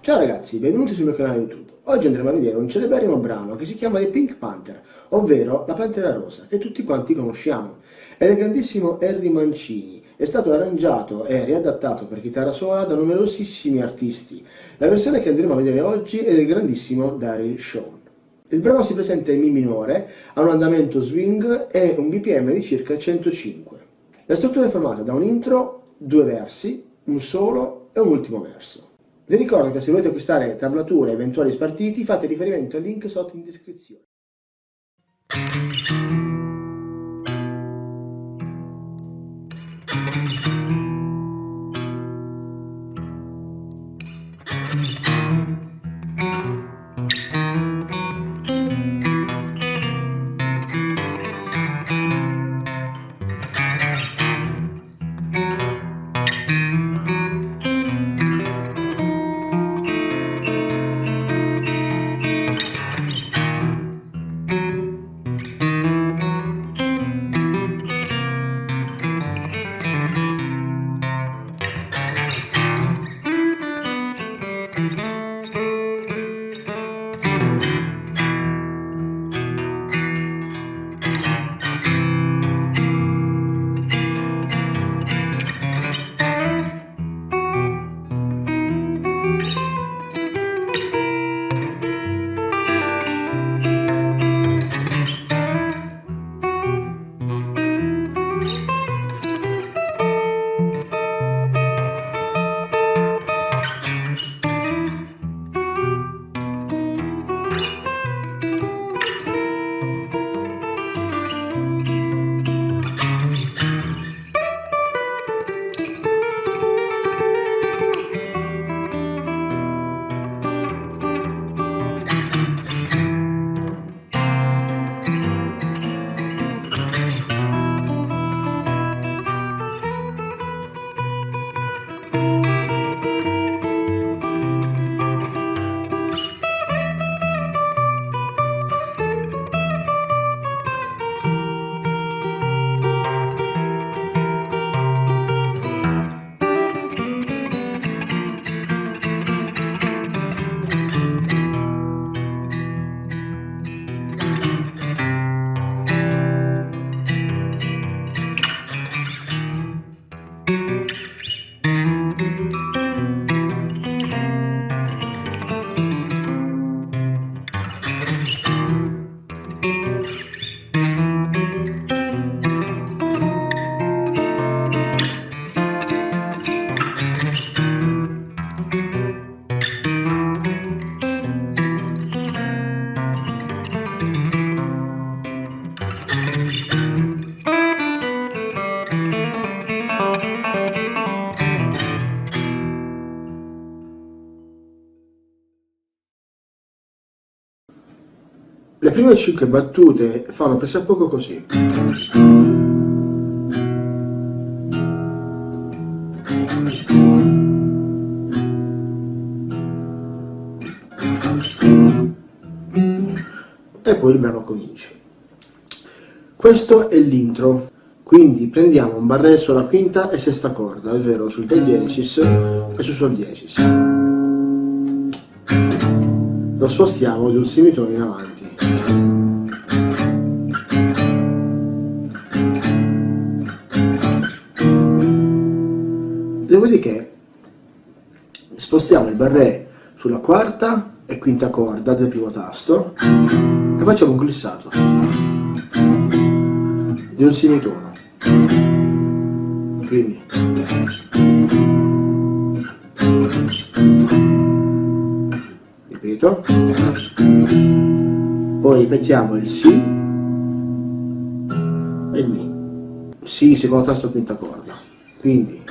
Ciao ragazzi, benvenuti sul mio canale YouTube. Oggi andremo a vedere un celeberrimo brano che si chiama The Pink Panther, ovvero La Pantera Rosa, che tutti quanti conosciamo. È del grandissimo Henry Mancini, è stato arrangiato e riadattato per chitarra sola da numerosissimi artisti. La versione che andremo a vedere oggi è del grandissimo Daryl Shawn. Il brano si presenta in Mi minore, ha un andamento swing e un BPM di circa 105. La struttura è formata da un intro, due versi, un solo e un ultimo verso. Vi ricordo che se volete acquistare tablature e eventuali spartiti fate riferimento al link sotto in descrizione. Le prime 5 battute fanno pressappoco così. E poi il brano comincia. Questo è l'intro, quindi prendiamo un barré sulla quinta e sesta corda, ovvero sul re diesis e su sol diesis. Lo spostiamo di un semitono in avanti. Dopodiché spostiamo il barré sulla quarta e quinta corda del primo tasto e facciamo un glissato di un semitono. Quindi ripeto, poi ripetiamo il Si e il Mi. Si, secondo tasto, quinta corda. Quindi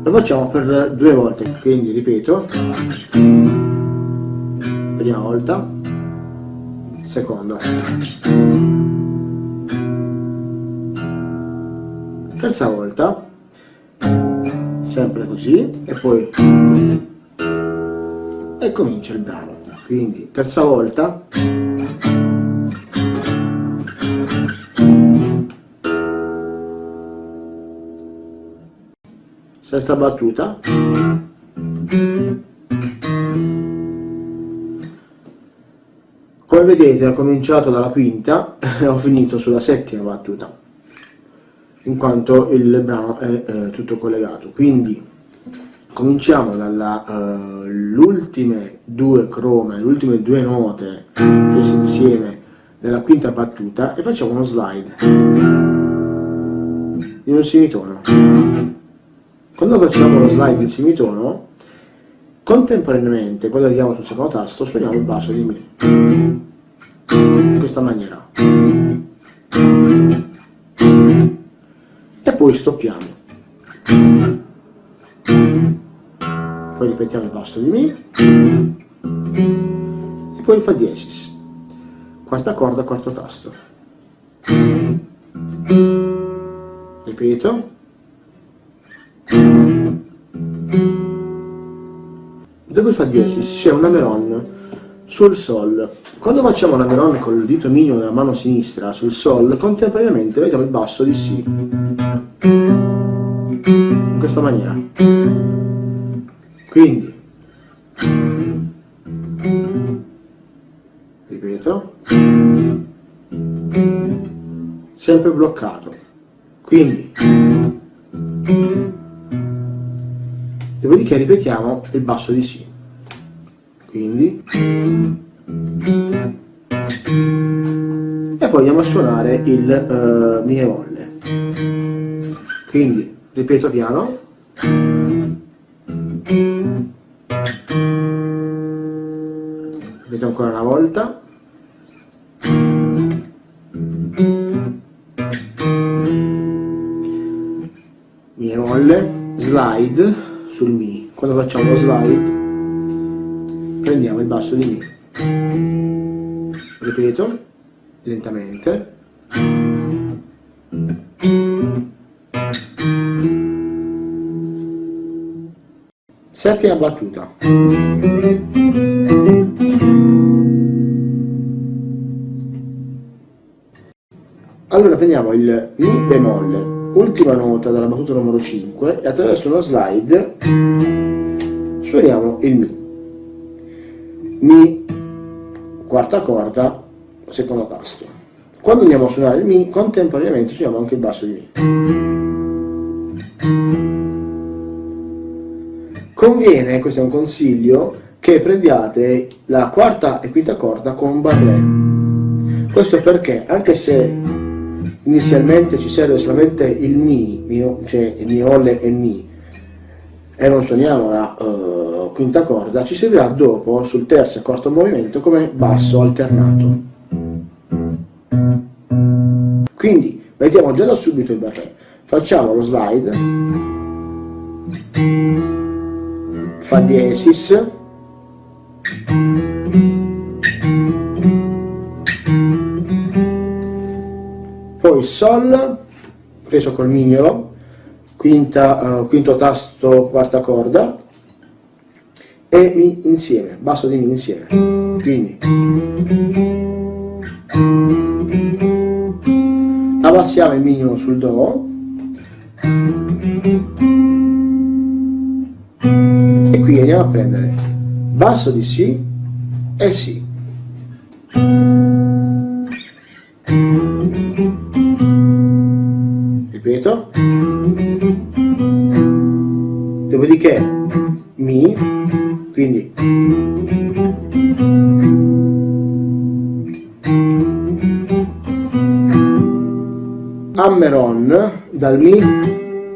lo facciamo per 2 volte, quindi ripeto, prima volta, seconda, terza volta, sempre così, e poi e comincia il brano. Quindi terza volta, sesta battuta, come vedete ho cominciato dalla quinta e ho finito sulla settima battuta, in quanto il brano è tutto collegato. Quindi cominciamo dalle ultime due crome, le ultime due note prese insieme nella quinta battuta e facciamo uno slide in un semitono. Quando facciamo lo slide in semitono, contemporaneamente, quando arriviamo sul secondo tasto, suoniamo il basso di Mi, in questa maniera. E poi stoppiamo. Poi ripetiamo il basso di Mi, e poi il Fa diesis. Quarta corda, quarto tasto. Ripeto. Dopo il Fa diesis c'è un Ameron sul Sol. Quando facciamo l'Ameron col dito mignolo della mano sinistra sul Sol, contemporaneamente vediamo il basso di Si. In questa maniera. Quindi, ripeto, sempre bloccato. Quindi, dopodiché ripetiamo il basso di Si. Quindi, e poi andiamo a suonare il Mi bemolle. Quindi, ripeto piano. Ripeto ancora una volta. Mi bemolle, slide sul Mi. Quando facciamo lo slide prendiamo il basso di Mi. Ripeto lentamente. Settima battuta. Allora prendiamo il Mi bemolle, ultima nota della battuta numero 5, e attraverso uno slide suoniamo il Mi. Mi, quarta corda, secondo tasto. Quando andiamo a suonare il Mi, contemporaneamente suoniamo anche il basso di Mi. Conviene, questo è un consiglio, che prendiate la quarta e quinta corda con barré. Questo perché, anche se inizialmente ci serve solamente il Mi, cioè il Mi bemolle e Mi, e non suoniamo la quinta corda, ci servirà dopo sul terzo e quarto movimento come basso alternato. Quindi mettiamo già da subito il barré, facciamo lo slide, Fa diesis, poi Sol preso col mignolo, quinto tasto, quarta corda, e Mi insieme, basso di Mi insieme. Quindi abbassiamo il mignolo sul Do e qui andiamo a prendere basso di Si e Si. Ripeto. Dopodiché Mi, quindi Ameron dal Mi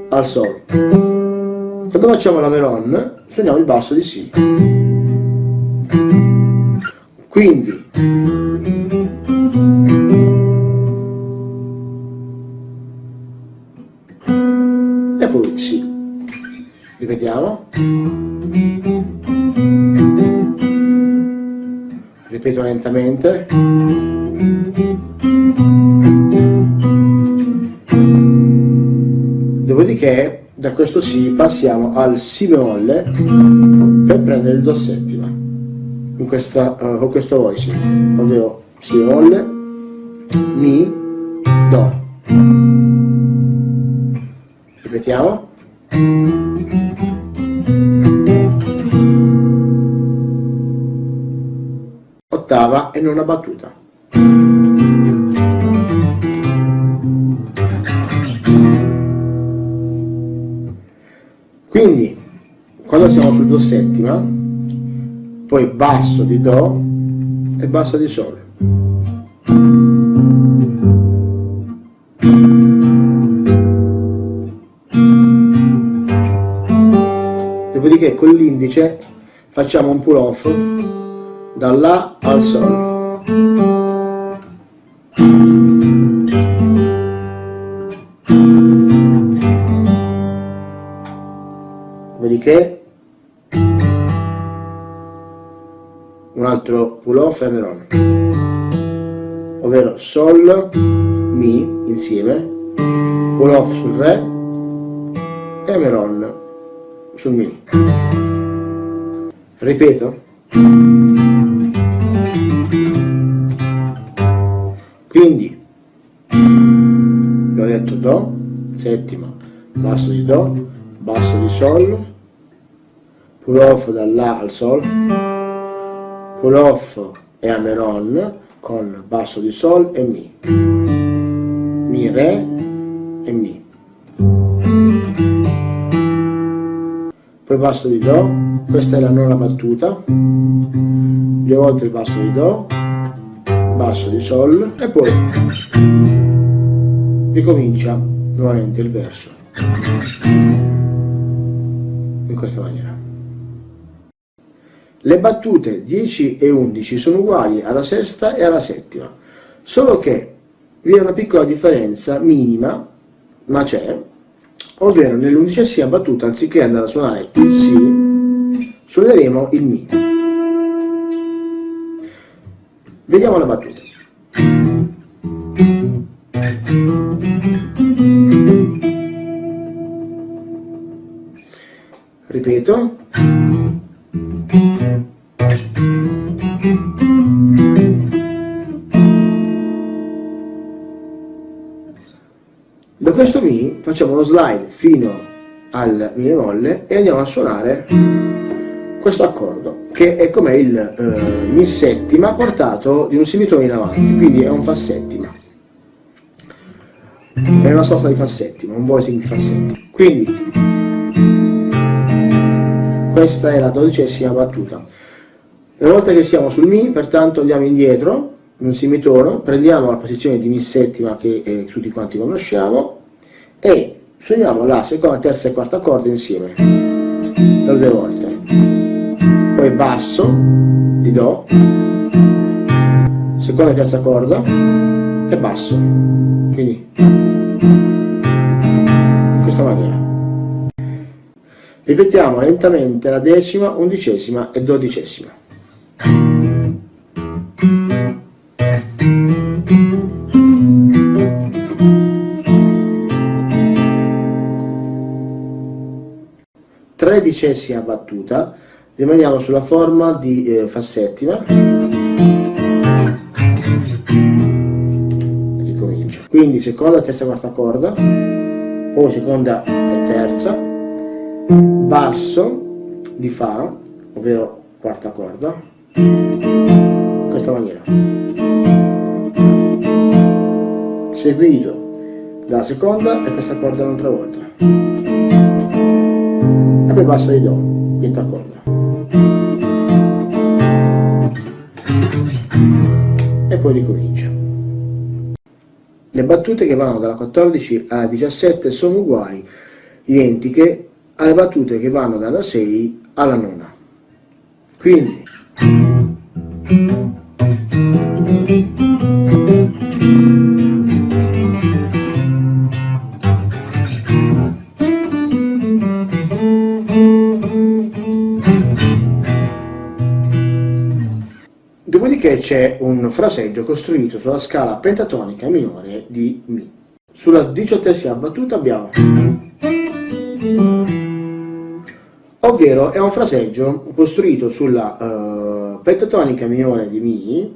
al Sol. Quando facciamo l'Ameron suoniamo il basso di Si. Quindi e poi Si. Ripetiamo. Ripeto lentamente. Dopodiché da questo Si passiamo al Si bemolle per prendere il Do settima in con questo voicing, ovvero Si bemolle, Mi, Do. Ripetiamo. ottava e nona battuta. Quindi quando siamo sul do settima, poi basso di do e basso di sol. Dopodiché con l'indice facciamo un pull off da La al Sol. Dopodiché un altro pull off e Ameron, ovvero Sol, Mi insieme, pull off sul Re e Ameron sul Mi. Ripeto. Quindi abbiamo detto do, settima, basso di do, basso di sol, pull off da La al sol, pull off e Ameron con basso di sol e Mi, Mi Re e Mi, poi basso di do, questa è la nona battuta, 2 volte il basso di do, basso di sol e poi ricomincia nuovamente il verso in questa maniera. Le battute 10 e 11 sono uguali alla sesta e alla settima, solo che vi è una piccola differenza minima, ma c'è, ovvero nell'11ª battuta anziché andare a suonare il Si, suoneremo il Mi. Vediamo la battuta. Ripeto. Da questo Mi facciamo uno slide fino al Mi bemolle e andiamo a suonare questo accordo, che è come il Mi settima portato di un semitono in avanti, quindi è un Fa settima, è una sorta di Fa settima, un voicing di Fa settima. Quindi questa è la 12ª battuta. Una volta che siamo sul Mi, pertanto andiamo indietro in un semitono, prendiamo la posizione di Mi settima che tutti quanti conosciamo e suoniamo la seconda, terza e quarta corda insieme per 2 volte. Poi basso di do, seconda e terza corda e basso, quindi in questa maniera. Ripetiamo lentamente la decima, undicesima e dodicesima. Tredicesima battuta, rimaniamo sulla forma di Fa settima, ricomincia, quindi seconda, terza, quarta corda, poi seconda e terza, basso di Fa, ovvero quarta corda, in questa maniera, seguito dalla seconda e terza corda un'altra volta, e poi basso di do, quinta corda, e poi ricomincia. Le battute che vanno dalla 14 alla 17 sono uguali, identiche alle battute che vanno dalla 6 alla nona. Quindi dopodiché c'è un fraseggio costruito sulla scala pentatonica minore di Mi. Sulla 18ª battuta abbiamo, ovvero è un fraseggio costruito sulla pentatonica minore di Mi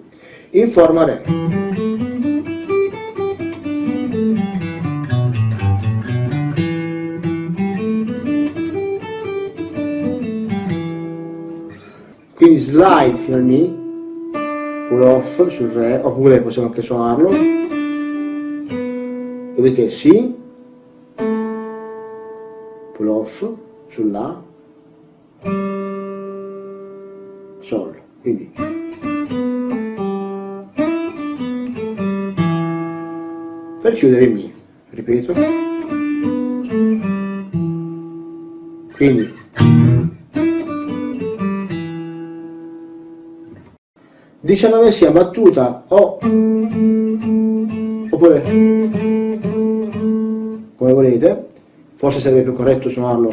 in forma Re. Quindi slide fino al Mi, pull off sul re, oppure possiamo anche suonarlo, dopodiché si, pull off sulla, sol, quindi per chiudere il mi, ripeto, quindi diciannovesima battuta o oppure come volete, forse sarebbe più corretto suonarlo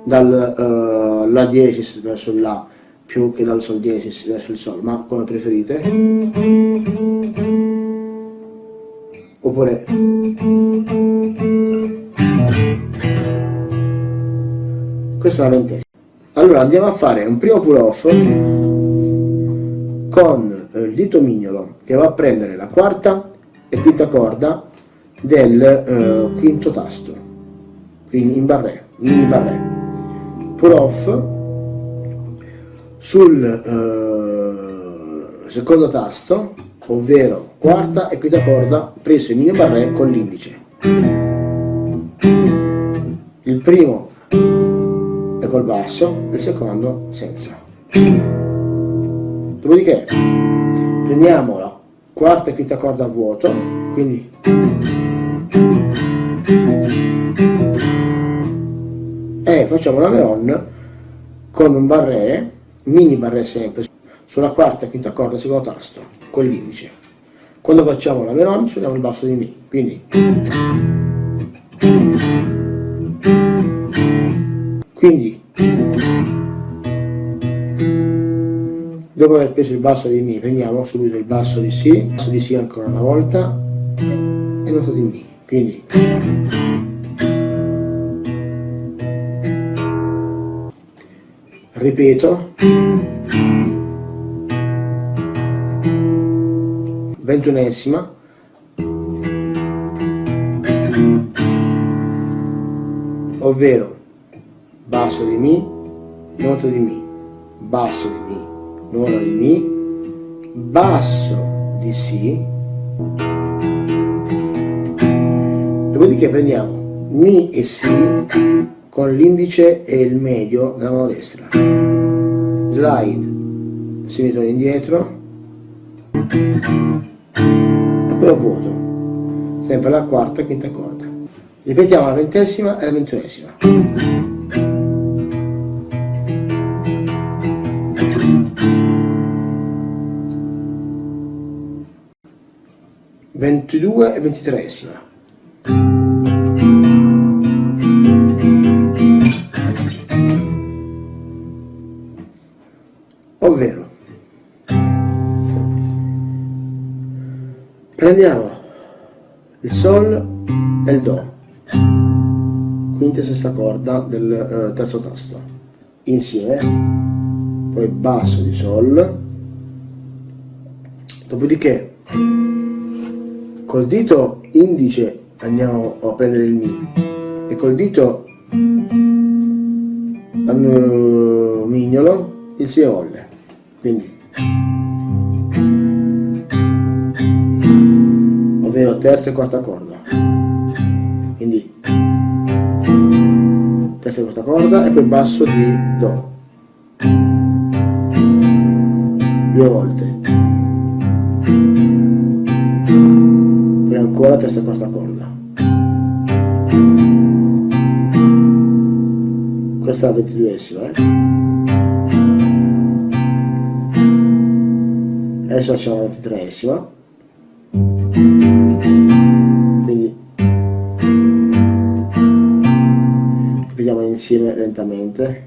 dal la diesis verso il la più che dal sol diesis verso il sol, ma come preferite, oppure questa è la ventesima. Allora andiamo a fare un primo pull off con il dito mignolo che va a prendere la quarta e quinta corda del quinto tasto, quindi in barré, mini barré. Pull off sul secondo tasto, ovvero quarta e quinta corda preso in mini barré con l'indice. Il primo è col basso, il secondo senza. Dopodiché prendiamo la quarta e quinta corda a vuoto, quindi e facciamo la meron con un barré, mini barré sempre, sulla quarta e quinta corda del secondo tasto con l'indice. Quando facciamo la meron suoniamo il basso di mi, quindi dopo aver preso il basso di mi prendiamo subito il basso di si ancora una volta e nota di mi, quindi ripeto, ventunesima, ovvero basso di mi, nota di mi, basso di mi, nota di mi, basso di si, dopodiché prendiamo mi e si con l'indice e il medio della mano destra, slide, si mettono indietro e poi a vuoto, sempre la quarta e quinta corda. Ripetiamo la ventesima e la ventunesima. Ventidue e ventitreesima. Ovvero prendiamo il sol e il do, quinta e sesta corda del terzo tasto insieme, poi basso di sol, dopodiché col dito indice andiamo a prendere il mi e col dito mignolo il si bemolle, quindi ovvero terza e quarta corda, quindi terza e quarta corda e poi basso di do due volte, poi ancora terza e quarta corda. Questa è la ventiduesima, adesso facciamo la ventitreesima, quindi vediamo insieme lentamente.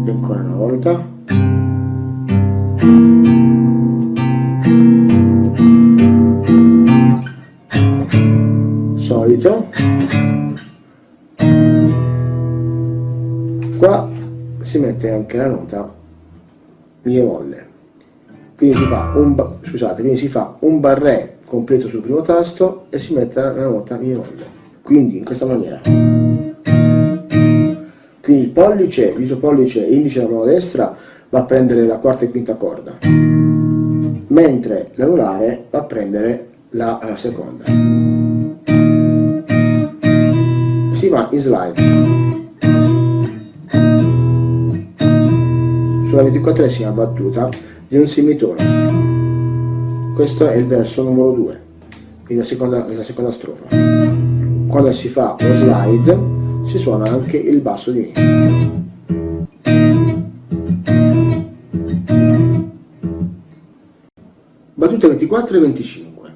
E ancora una volta. Solito. Qua si mette anche la nota mi bemolle, quindi si fa un barré completo sul primo tasto e si mette la nota mi bemolle, quindi in questa maniera. Quindi il pollice, dito pollice e indice della mano destra va a prendere la quarta e quinta corda, mentre l'anulare va a prendere la seconda. Si va in slide. Sulla 24esima battuta di un semitono. Questo è il verso numero 2, quindi la seconda strofa. Quando si fa lo slide si suona anche il basso di Mi. Battute 24 e 25.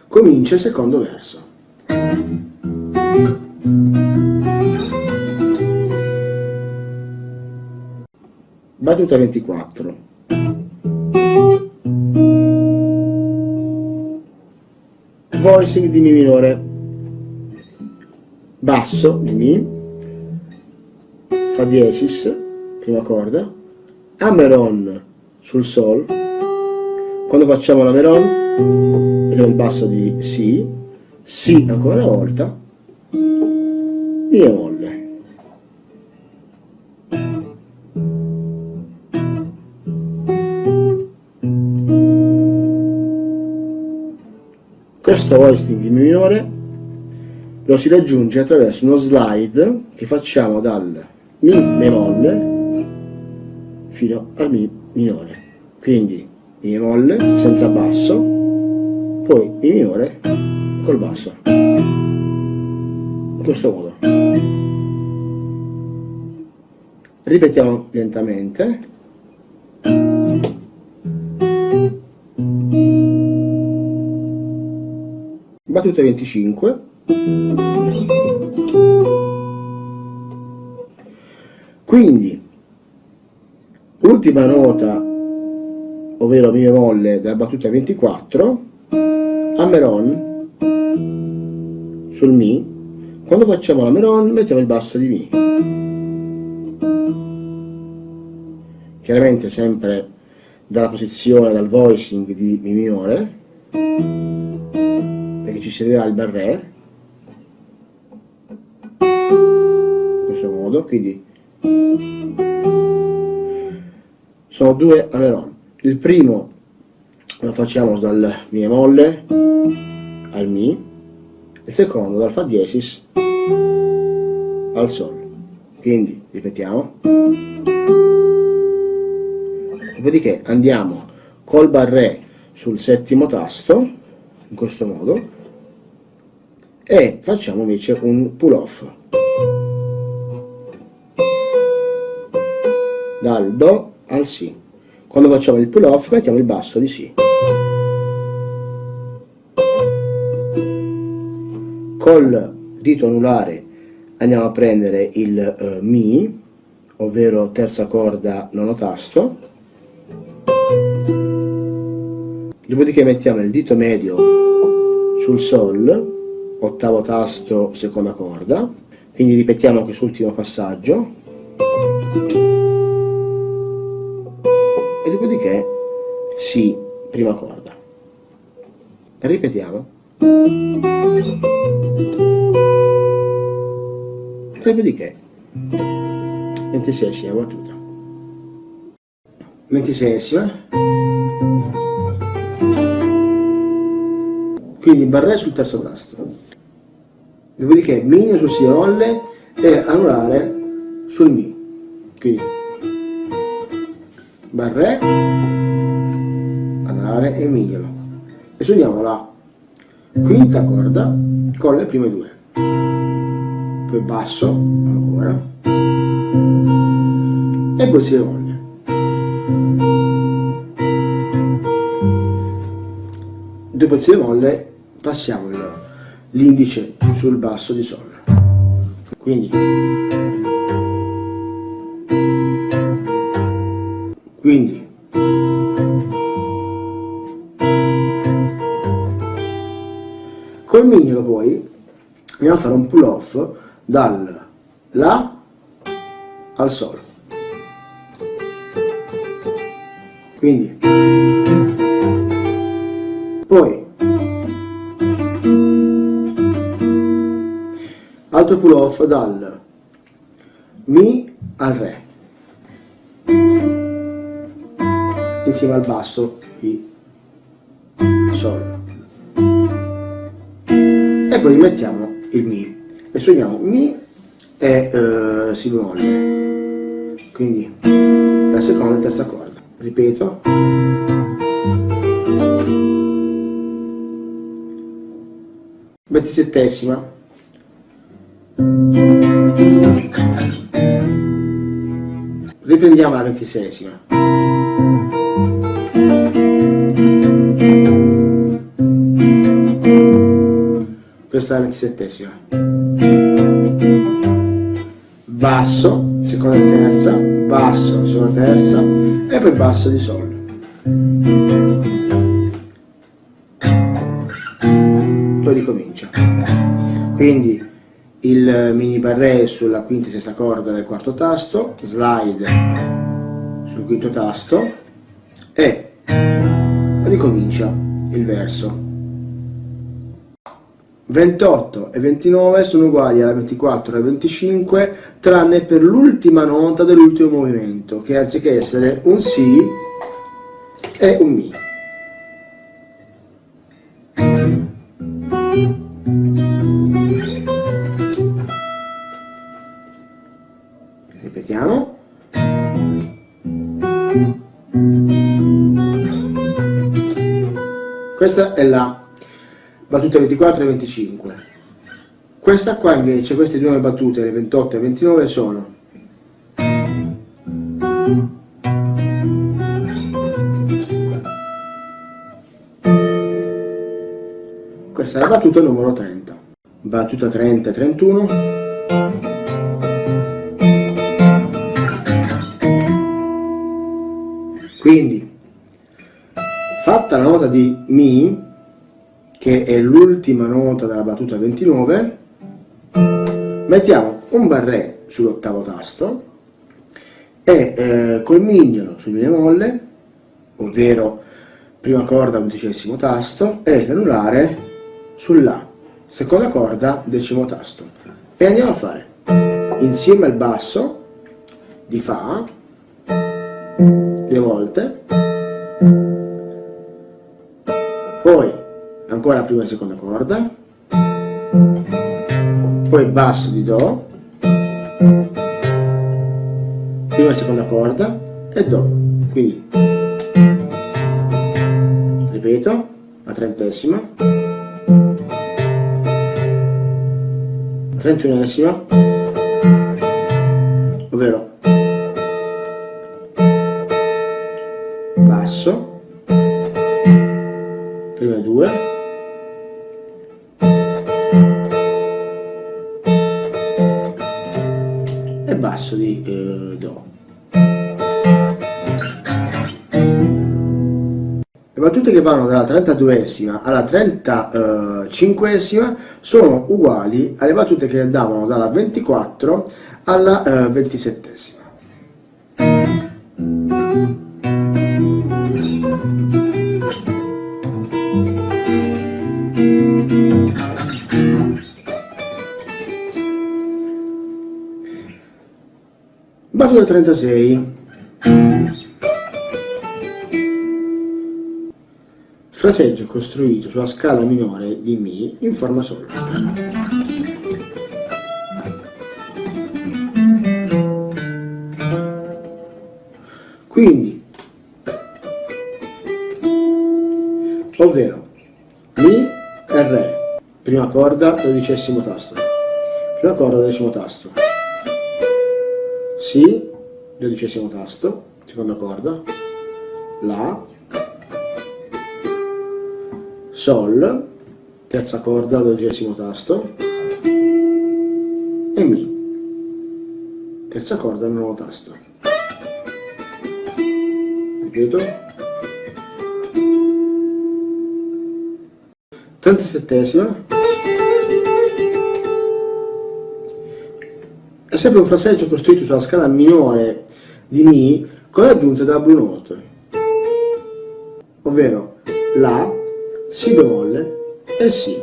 Comincia il secondo verso. Battuta 24. Voicing di Mi minore. Basso di Mi, Fa diesis, prima corda, Hammer-on sul Sol. Quando facciamo l'Hammer-on vediamo il basso di Si, Si ancora una volta, Mi bemolle. Questo voicing di Mi minore lo si raggiunge attraverso uno slide che facciamo dal Mi bemolle fino al Mi minore. Quindi Mi bemolle senza basso, poi Mi minore col basso. In questo modo. Ripetiamo lentamente. Battuta 25. Quindi l'ultima nota, ovvero Mi bemolle della battuta 24, Hammer-on sul Mi. Quando facciamo l'Hammer-on mettiamo il basso di Mi, chiaramente sempre dalla posizione, dal voicing di Mi minore, perché ci servirà il barré in questo modo. Quindi sono due Hammer-on. Il primo lo facciamo dal Mi bemolle al Mi, il secondo dal Fa diesis al Sol. Quindi ripetiamo, dopodiché andiamo col barré sul settimo tasto in questo modo e facciamo invece un pull off dal Do al Si. Quando facciamo il pull off mettiamo il basso di Si. Col dito anulare andiamo a prendere il Mi, ovvero terza corda nono tasto, dopodiché mettiamo il dito medio sul Sol, ottavo tasto seconda corda, quindi ripetiamo quest'ultimo passaggio e dopodiché Si, prima corda. Ripetiamo. Dopodiché 26esima battuta. 26esima. Quindi barré sul terzo tasto. Dopodiché Mi sul Si bemolle e anulare sul Mi. Quindi barré, anulare e mignolo. E suoniamo la quinta corda con le prime due. Poi basso ancora e poi Si bemolle. Dopo il Si bemolle passiamo l'indice sul basso di Sol. Quindi col mignolo poi andiamo a fare un pull off dal La al Sol. Quindi poi altro pull off dal Mi al Re, insieme al basso di Sol, e poi rimettiamo il Mi e suoniamo Mi e Si bemolle, quindi la seconda e terza corda. Ripeto, ventisettesima, riprendiamo la ventiseiesima, questa è la ventisettesima, basso, seconda e terza, basso, seconda e terza, e poi basso di Sol. Poi ricomincia. Quindi il mini barré sulla quinta e sesta corda del quarto tasto, slide sul quinto tasto e ricomincia il verso. 28 e 29 sono uguali alla 24 e 25, tranne per l'ultima nota dell'ultimo movimento, che anziché essere un Si è un Mi. Ripetiamo. Questa è la battuta 24 e 25. Questa qua invece, queste due battute, le 28 e 29, sono questa è la battuta numero 30. Battuta 30 e 31. Quindi, fatta la nota di Mi, che è l'ultima nota della battuta 29, mettiamo un barré sull'ottavo tasto e col mignolo sul Mi bemolle, ovvero prima corda undicesimo tasto, e l'anulare sulla seconda corda decimo tasto, e andiamo a fare insieme al basso di Fa due volte, poi ancora prima e seconda corda, poi basso di Do, prima e seconda corda e Do. Quindi ripeto, la trentesima, trentunesima, ovvero basso, prima due, e basso di Do. Le battute che vanno dalla 32esima alla 35esima sono uguali alle battute che andavano dalla 24 alla 27esima. Battuta 36. Fraseggio costruito sulla scala minore di Mi in forma assoluta. Quindi, ovvero Mi e Re, prima corda, dodicesimo tasto, prima corda, decimo tasto, Si, dodicesimo tasto, seconda corda, La, Sol, terza corda, dodicesimo tasto, e Mi, terza corda, nono tasto. Ripeto. 37esima. È sempre un fraseggio costruito sulla scala minore di Mi con l'aggiunta della blue note, ovvero La, Si bemolle e Si,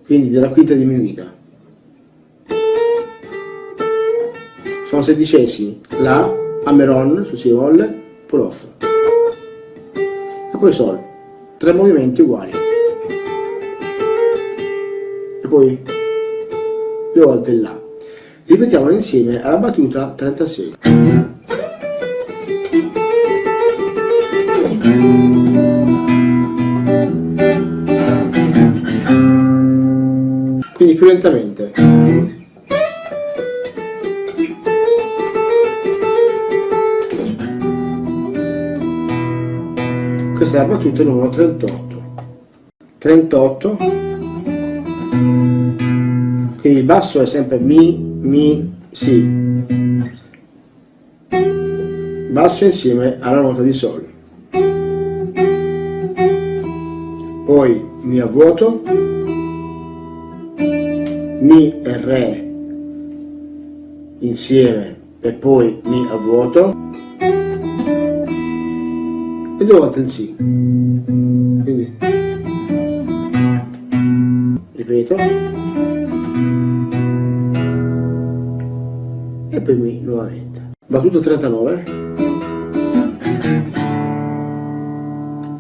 quindi della quinta diminuita. sono sedicesimi, La, Hammer-on su Si bemolle, Pull-off e poi Sol, 3 movimenti uguali e poi 2 volte il La. Ripetiamolo insieme alla battuta 36. Quindi più lentamente. Questa è la battuta numero 38. 38. Quindi il basso è sempre Mi, Si. Basso insieme alla nota di Sol. Poi Mi a vuoto, Mi e Re insieme e poi Mi a vuoto e 2 volte il Si. Quindi ripeto e poi Mi nuovamente. Battuta 39,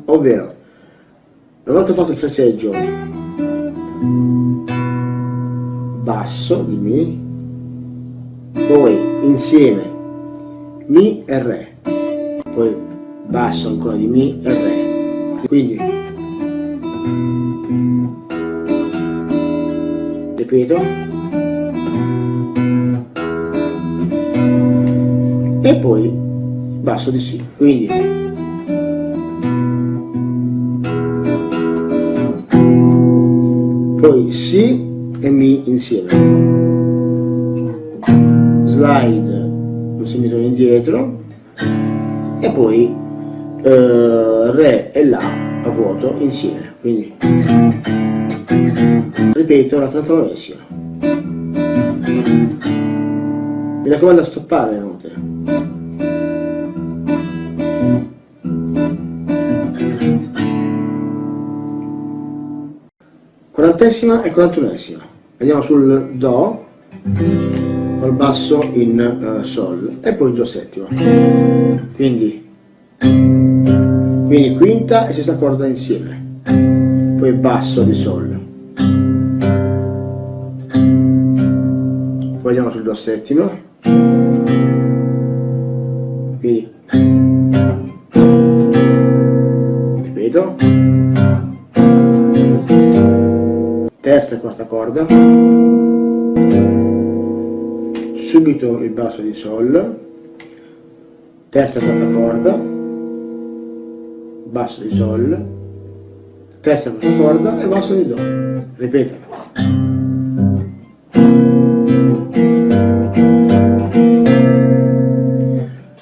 ovvero una volta fatto il fraseggio basso di Mi, poi insieme Mi e Re, poi basso ancora di Mi e Re, quindi ripeto e poi basso di Si, quindi poi Si e Mi insieme, slide un semitone indietro e poi Re e La a vuoto insieme, quindi ripeto la 39esima. Mi raccomando a stoppare le note. Quarantesima e 41esima. Andiamo sul Do col basso in Sol e poi in Do settima. Quindi quinta e sesta corda insieme, poi basso di Sol, poi andiamo sul Do settima, quindi ripeto, terza e quarta corda, subito il basso di Sol, terza e quarta corda, basso di Sol, terza e quarta corda e basso di Do. Ripeto.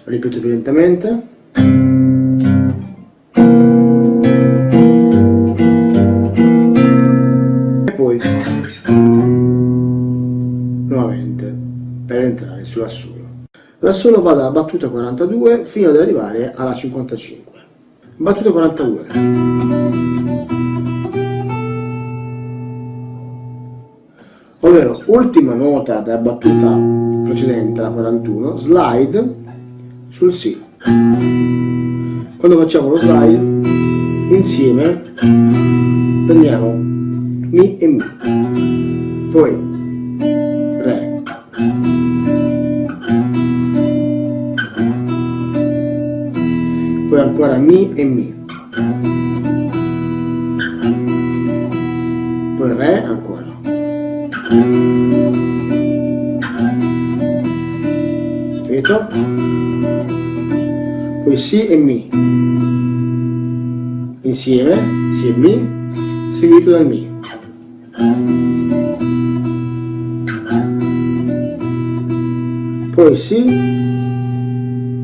Ripeto più lentamente. E poi nuovamente per entrare sull'assolo. L'assolo va dalla battuta 42 fino ad arrivare alla 55. Battuta 42. Ovvero ultima nota della battuta precedente, la 41, slide sul Si. Quando facciamo lo slide insieme prendiamo Mi e Mi, poi Re, poi ancora Mi e Mi, poi Re ancora, ripeto, poi Si e Mi insieme, Si e Mi seguito dal Mi, poi Si,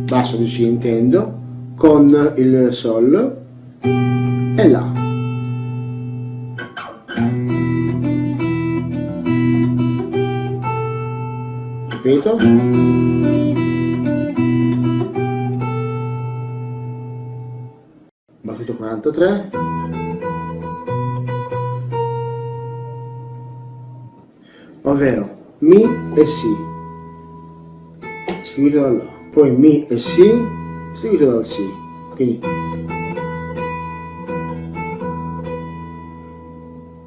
basso di Si intendo, con il Sol e La. Ripeto. Battuto 43. Ovvero Mi e Si. seguito dal La, poi Mi e Si seguito dal Si, quindi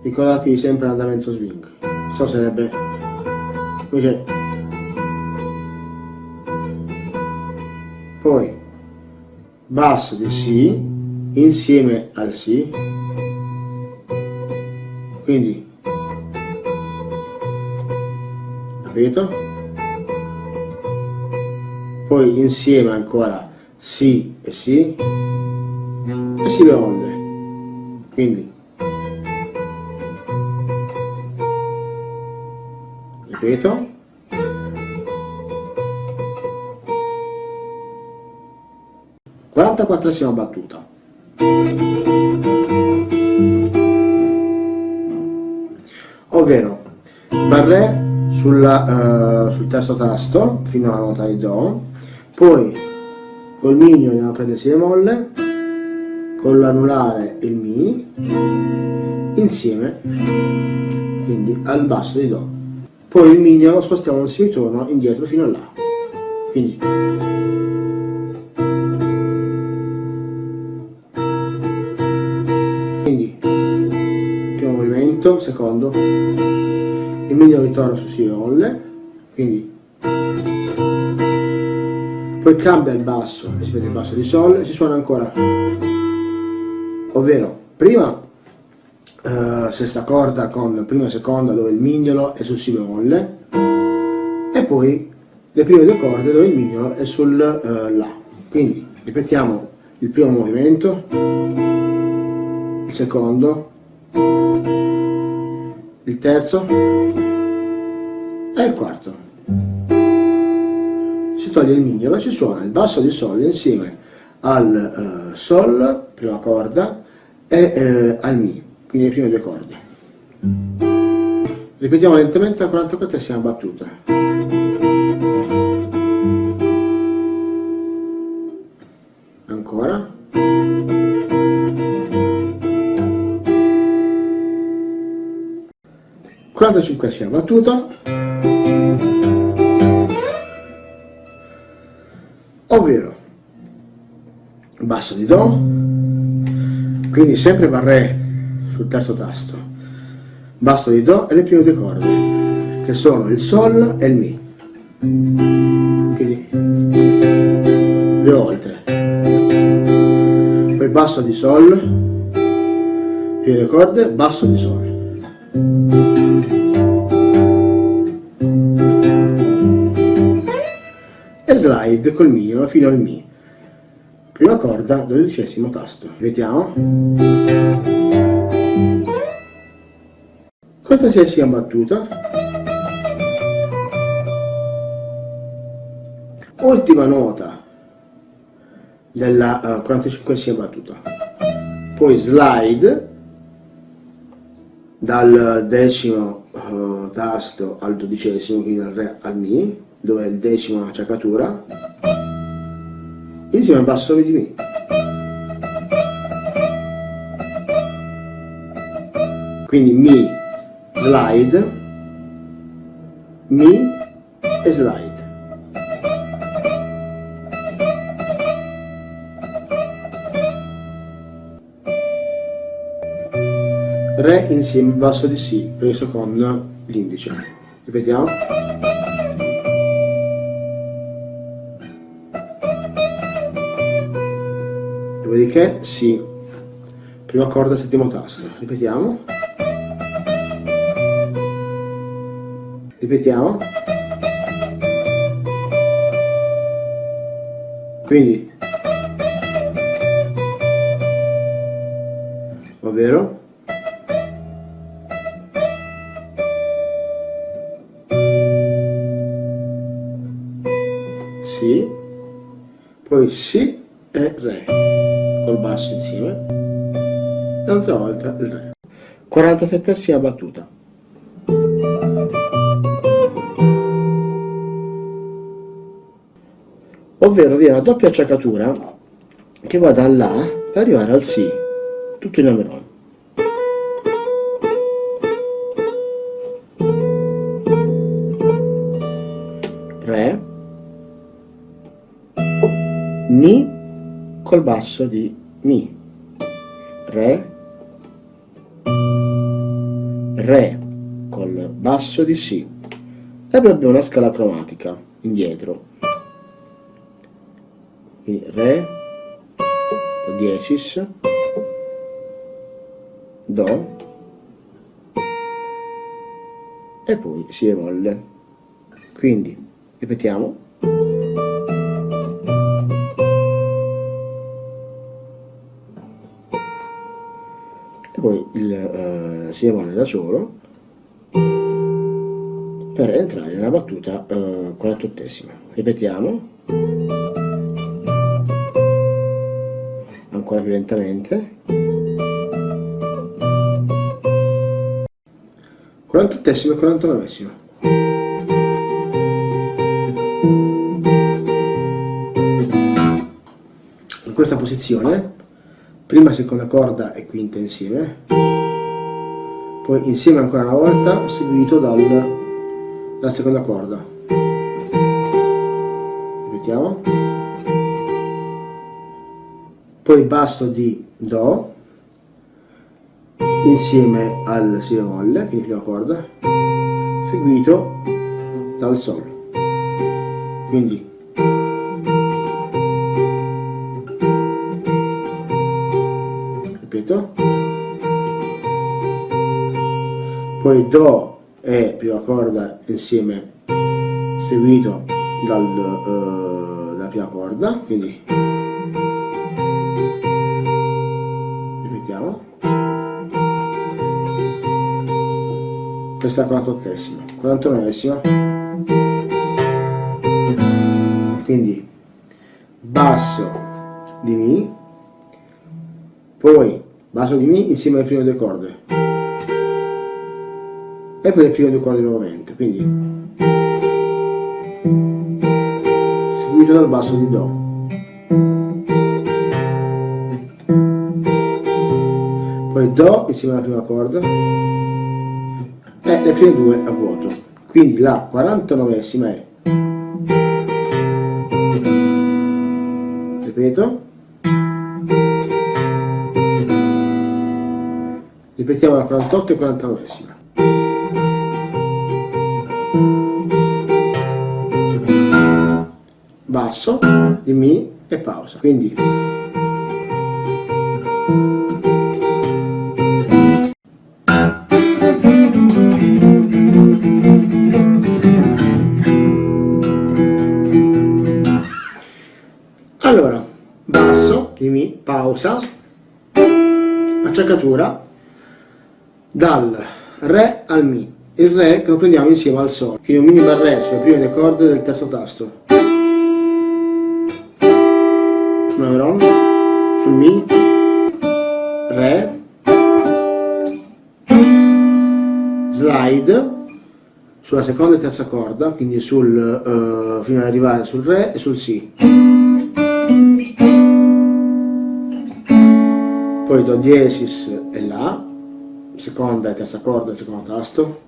ricordatevi sempre l'andamento swing, so sarebbe invece, poi basso di Si insieme al Si, quindi capito? Poi insieme ancora Si e Si e Si bemolle, quindi ripeto, quarantaquattresima battuta. Ovvero barré sul terzo tasto fino alla nota di Do, poi col mignolo andiamo a prendere Si bemolle, con l'anulare il Mi insieme, quindi al basso di Do, poi il mignolo lo spostiamo un semitono indietro fino a là, quindi primo movimento, secondo, il mignolo ritorna su Si bemolle, quindi poi cambia il basso e si mette il basso di Sol e si suona ancora, ovvero prima sesta corda con prima e seconda dove il mignolo è sul Si bemolle e poi le prime due corde dove il mignolo è sul La, quindi ripetiamo il primo movimento, il secondo, il terzo e il quarto. Si toglie il mignolo e si suona il basso di Sol insieme al Sol, prima corda, e al Mi, quindi le prime due corde. Ripetiamo lentamente la 44esima battuta. Ancora. Quarantacinquesima battuta, ovvero basso di Do, quindi sempre barré sul terzo tasto, basso di Do e le prime due corde che sono il Sol e il Mi, quindi due volte, poi basso di Sol, prime due corde, basso di Sol, e slide col mignolo fino al Mi, prima corda, 12° tasto. Vediamo. 46esima battuta, ultima nota della 45esima battuta, poi slide dal 10° tasto al 12°, quindi dal Re al Mi, dove il 10° è una acciaccatura, insieme al basso di Mi. Quindi Mi, slide, Mi e slide. Re insieme al basso di Si, preso con l'indice. Ripetiamo. Dopodiché Si, prima corda, settimo tasto. Ripetiamo. Ripetiamo. Quindi, ovvero Si, poi Si e Re, col basso insieme, e un'altra volta il Re. 47esima battuta. Ovvero viene una doppia acciaccatura che va da La per arrivare al Si, tutto in Ameron. Re, Mi col basso di Mi, Re, Re col basso di Si, e poi abbiamo una scala cromatica indietro, quindi Re, Do diesis, Do, e poi Si bemolle. Quindi ripetiamo. E poi il Si bemolle da solo per entrare nella battuta 48esima. Ripetiamo. Ancora più lentamente. 48esima e 49esima. In questa posizione, prima seconda corda e quinta insieme, poi insieme ancora una volta, seguito dalla seconda corda. Ripetiamo. Poi basso di Do, insieme al Si bemolle, quindi prima corda, seguito dal Sol. Quindi ripeto, poi Do e prima corda insieme, seguito dalla prima corda, quindi ripetiamo. Questa è la 48esima, 49esima, quindi basso di Mi, poi basso di Mi insieme alle prime due corde, e poi le prime due corde nuovamente, quindi seguito dal basso di Do, poi Do insieme alla prima corda e le prime due a vuoto. Quindi la 49esima è, ripeto, ripetiamo la 48 e 49esima. Basso di Mi e pausa, quindi allora, basso di Mi, pausa, acciaccatura dal Re al Mi, il Re che lo prendiamo insieme al Sol, quindi un Mi dal Re sulle prime due corde del terzo tasto, Numeron sul Mi, Re, slide sulla seconda e terza corda, quindi fino ad arrivare sul Re e sul Si, poi Do diesis e La, seconda e terza corda del secondo tasto,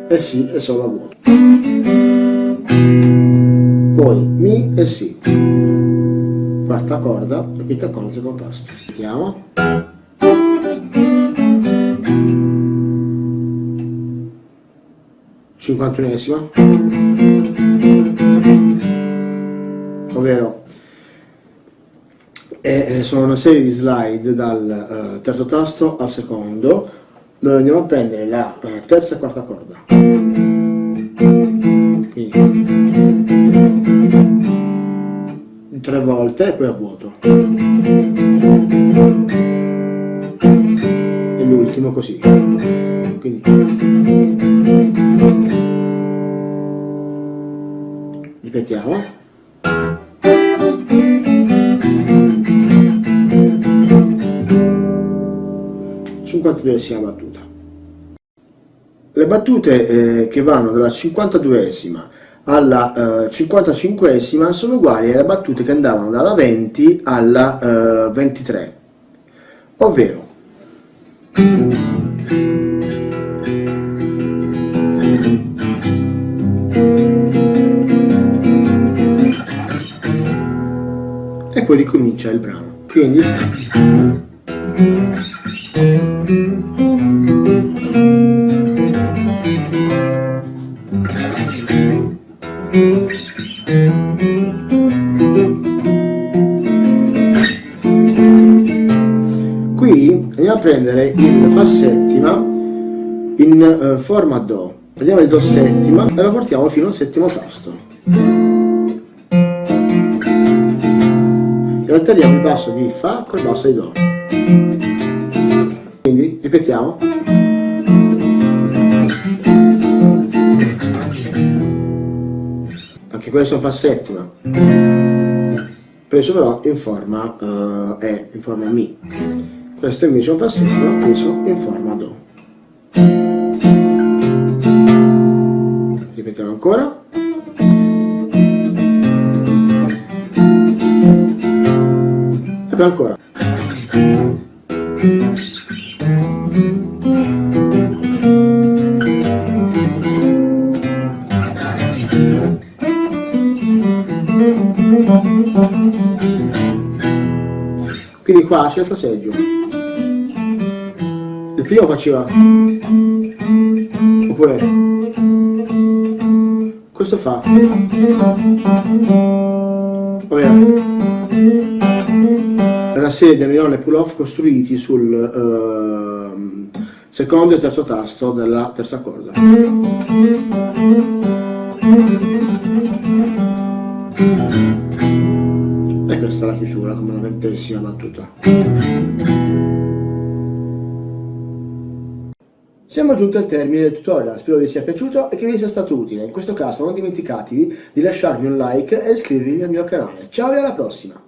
e Si e Sol a vuoto, poi Mi e Si, quarta corda e quinta corda del secondo tasto. Vediamo. Cinquantunesima, ovvero sono una serie di slide dal terzo tasto al secondo, dove andiamo a prendere la terza e quarta corda. Quindi 3 volte e poi a vuoto. E l'ultimo così. Quindi ripetiamo. Battuta. Le battute che vanno dalla 52esima alla 55esima sono uguali alle battute che andavano dalla 20 alla 23, ovvero poi ricomincia il brano. Quindi qui andiamo a prendere il Fa settima in forma Do. Prendiamo il Do settima e lo portiamo fino al settimo tasto. E alterniamo il basso di Fa col basso di Do. Quindi ripetiamo. Anche questo è un Fa settima, preso però in forma E, in forma Mi. Questo invece è un Fa settima preso in forma Do. Ripetiamo ancora. E poi ancora. Quindi qua c'è il fraseggio. Il primo faceva, oppure questo fa, ovvero è una serie di andamenti pull-off costruiti sul secondo e terzo tasto della terza corda. E questa è la chiusura come la 20ª battuta. Siamo giunti al termine del tutorial, spero vi sia piaciuto e che vi sia stato utile. In questo caso non dimenticatevi di lasciarmi un like e iscrivervi al mio canale. Ciao e alla prossima!